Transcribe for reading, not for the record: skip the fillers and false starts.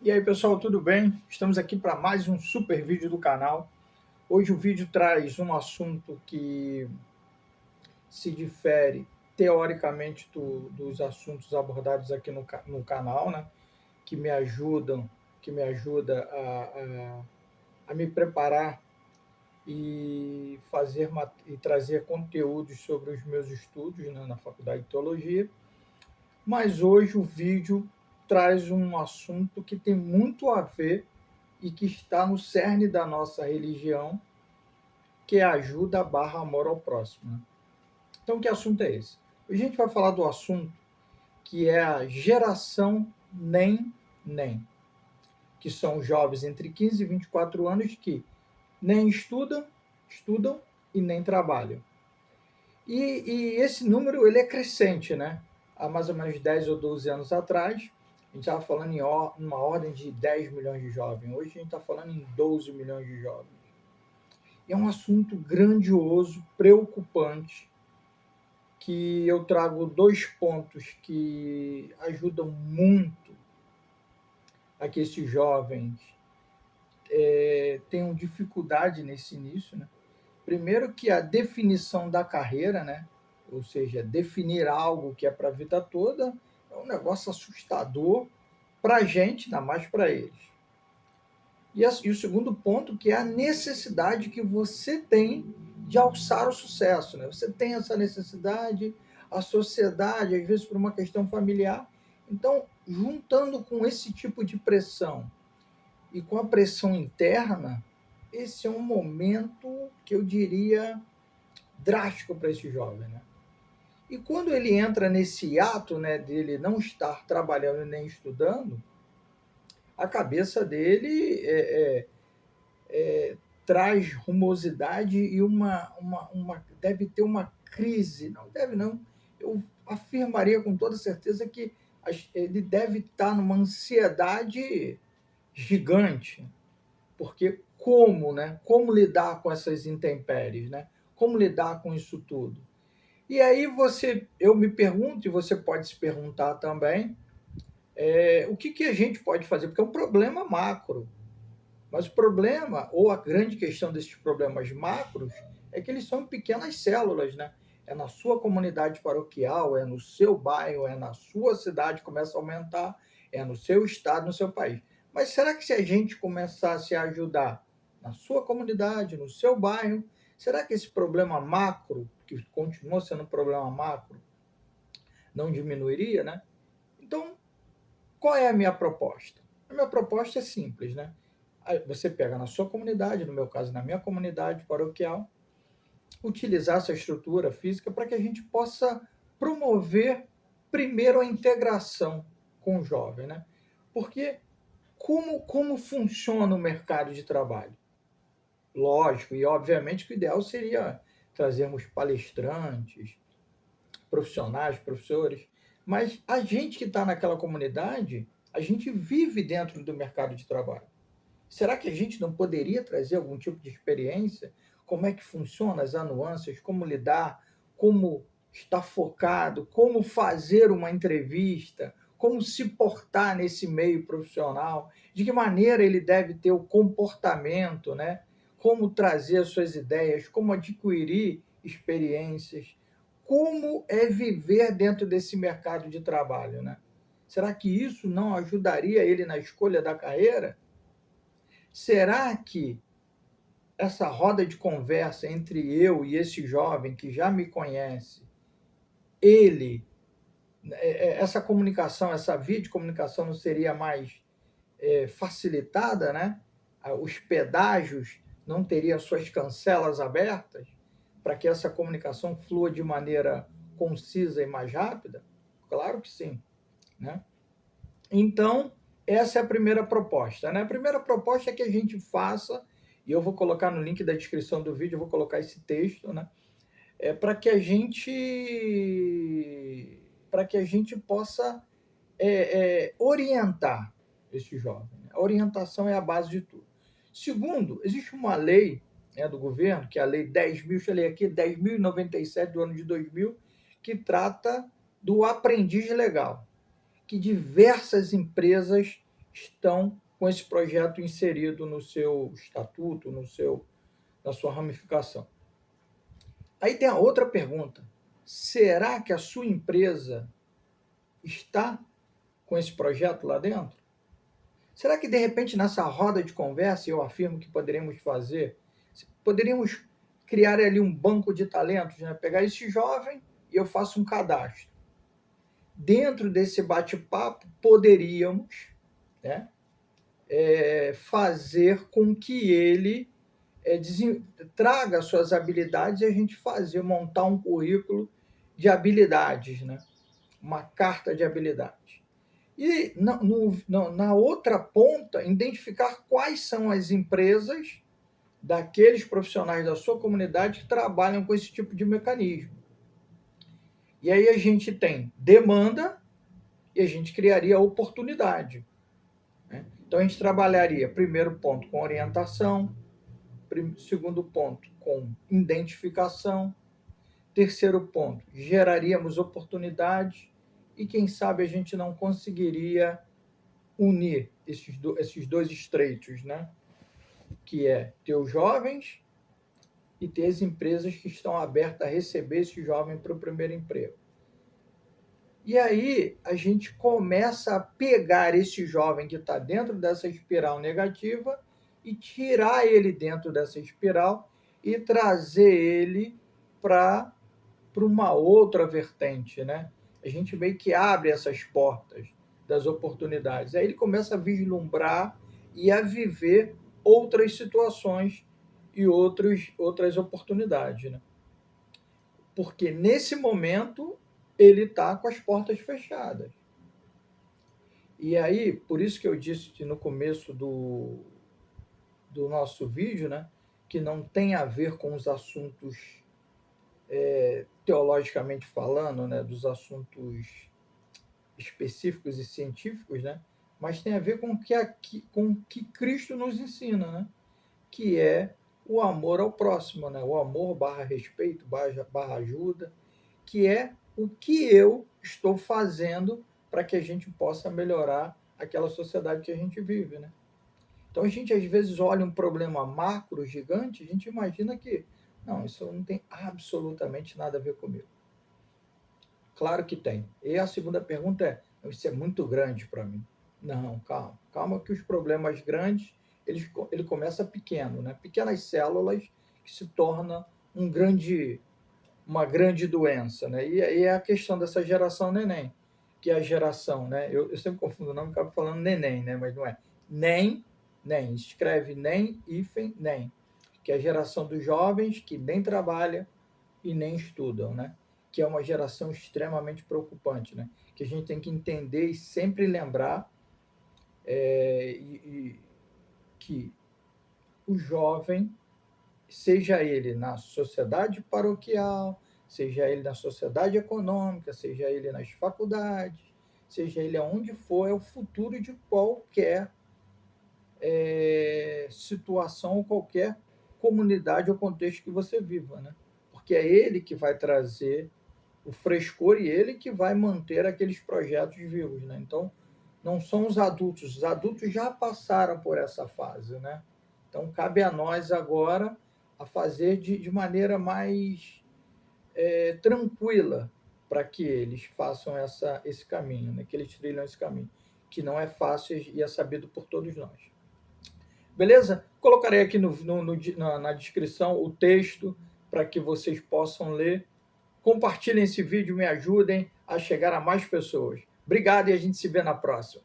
E aí pessoal, tudo bem? Estamos aqui para mais um super vídeo do canal. Hoje o vídeo traz um assunto que se difere teoricamente dos assuntos abordados aqui no canal, né? Que me ajudam, que me ajuda a me preparar e e trazer conteúdos sobre os meus estudos, né, na Faculdade de Teologia. Mas hoje o vídeo traz um assunto que tem muito a ver e que está no cerne da nossa religião, que é a ajuda barra amor ao próximo, né? Então, que assunto é esse? Hoje a gente vai falar do assunto que é a geração nem, que são jovens entre 15 e 24 anos que nem estudam e nem trabalham. E esse número ele é crescente, né? Há mais ou menos 10 ou 12 anos atrás, a gente estava falando em uma ordem de 10 milhões de jovens. Hoje a gente está falando em 12 milhões de jovens. É um assunto grandioso, preocupante, que eu trago dois pontos que ajudam muito a que esses jovens tenham dificuldade nesse início, né? Primeiro que a definição da carreira, né? Ou seja, definir algo que é para a vida toda, é um negócio assustador para a gente, ainda mais para eles. E o segundo ponto, que é a necessidade que você tem de alçar o sucesso, né? Você tem essa necessidade, a sociedade, às vezes por uma questão familiar. Então, juntando com esse tipo de pressão e com a pressão interna, esse é um momento que eu diria drástico para esse jovem, né? E quando ele entra nesse ato, né, dele não estar trabalhando nem estudando, a cabeça dele traz rumosidade e deve ter uma crise, não deve não, eu afirmaria com toda certeza que ele deve estar numa ansiedade gigante, porque como, né? Como lidar com essas intempéries, né? Como lidar com isso tudo? E aí eu me pergunto, e você pode se perguntar também, o que a gente pode fazer? Porque é um problema macro. Mas o problema, ou a grande questão desses problemas macros, é que eles são pequenas células, né? É na sua comunidade paroquial, é no seu bairro, é na sua cidade, começa a aumentar, é no seu estado, no seu país. Mas será que se a gente começasse a ajudar na sua comunidade, no seu bairro, será que esse problema macro, que continua sendo um problema macro, não diminuiria, né? Então, qual é a minha proposta? A minha proposta é simples, né? Aí você pega na sua comunidade, no meu caso, na minha comunidade paroquial, utilizar essa estrutura física para que a gente possa promover primeiro a integração com o jovem, né? Porque como funciona o mercado de trabalho? Lógico, e obviamente que o ideal seria trazermos palestrantes, profissionais, professores, mas a gente que está naquela comunidade, a gente vive dentro do mercado de trabalho. Será que a gente não poderia trazer algum tipo de experiência? Como é que funciona as nuances, como lidar, como estar focado, como fazer uma entrevista, como se portar nesse meio profissional, de que maneira ele deve ter o comportamento, né? Como trazer as suas ideias, como adquirir experiências, como é viver dentro desse mercado de trabalho, né? Será que isso não ajudaria ele na escolha da carreira? Será que essa roda de conversa entre eu e esse jovem que já me conhece, ele, essa comunicação, essa via de comunicação não seria mais facilitada, né? Os pedágios não teriam suas cancelas abertas para que essa comunicação flua de maneira concisa e mais rápida? Claro que sim, né? Então, essa é a primeira proposta, né? A primeira proposta é que a gente faça, e eu vou colocar no link da descrição do vídeo, eu vou colocar esse texto, né? Para que a gente possa orientar esse jovem. A orientação é a base de tudo. Segundo, existe uma lei, né, do governo, que é a Lei 10.000, deixa eu ler aqui, 10.097 do ano de 2000, que trata do aprendiz legal, que diversas empresas estão com esse projeto inserido no seu estatuto, na sua ramificação. Aí tem a outra pergunta: será que a sua empresa está com esse projeto lá dentro? Será que, de repente, nessa roda de conversa, eu afirmo que poderíamos criar ali um banco de talentos, né? Pegar esse jovem e eu faço um cadastro. Dentro desse bate-papo, poderíamos, né, fazer com que ele traga suas habilidades e a gente montar um currículo de habilidades, né? Uma carta de habilidades. E na outra ponta, identificar quais são as empresas daqueles profissionais da sua comunidade que trabalham com esse tipo de mecanismo. E aí a gente tem demanda e a gente criaria oportunidade, né? Então a gente trabalharia, primeiro ponto, com orientação, segundo ponto, com identificação, terceiro ponto, geraríamos oportunidades e quem sabe a gente não conseguiria unir esses dois estreitos, né? Que é ter os jovens e ter as empresas que estão abertas a receber esse jovem para o primeiro emprego. E aí a gente começa a pegar esse jovem que está dentro dessa espiral negativa e tirar ele dentro dessa espiral e trazer ele para uma outra vertente, né? A gente meio que abre essas portas das oportunidades. Aí ele começa a vislumbrar e a viver outras situações e outras oportunidades, né? Porque nesse momento ele está com as portas fechadas. E aí, por isso que eu disse no começo do nosso vídeo, né, que não tem a ver com os assuntos teologicamente falando, né, dos assuntos específicos e científicos, né, mas tem a ver com o que Cristo nos ensina, né, que é o amor ao próximo, né, o amor barra respeito, barra ajuda, que é o que eu estou fazendo para que a gente possa melhorar aquela sociedade que a gente vive, né? Então a gente às vezes olha um problema macro, gigante, a gente imagina que não, isso não tem absolutamente nada a ver comigo. Claro que tem. E a segunda pergunta é, isso é muito grande para mim. Não, calma. Calma que os problemas grandes, ele começa pequeno, né? Pequenas células que se tornam uma grande doença, né? E é a questão dessa geração neném, que é a geração, né? Eu sempre confundo o nome, acabo falando neném, né? Mas não é. Nem, escreve nem, hífen, nem, que é a geração dos jovens que nem trabalha e nem estudam, né? Que é uma geração extremamente preocupante, né? Que a gente tem que entender e sempre lembrar que o jovem, seja ele na sociedade paroquial, seja ele na sociedade econômica, seja ele nas faculdades, seja ele aonde for, é o futuro de qualquer situação ou qualquer comunidade ou contexto que você viva, né? Porque é ele que vai trazer o frescor e ele que vai manter aqueles projetos vivos, né? Então, não são os adultos já passaram por essa fase, né? Então, cabe a nós agora a fazer de maneira mais tranquila para que eles façam esse caminho, né? Que eles trilham esse caminho, que não é fácil e é sabido por todos nós. Beleza? Colocarei aqui na descrição o texto para que vocês possam ler. Compartilhem esse vídeo, me ajudem a chegar a mais pessoas. Obrigado e a gente se vê na próxima.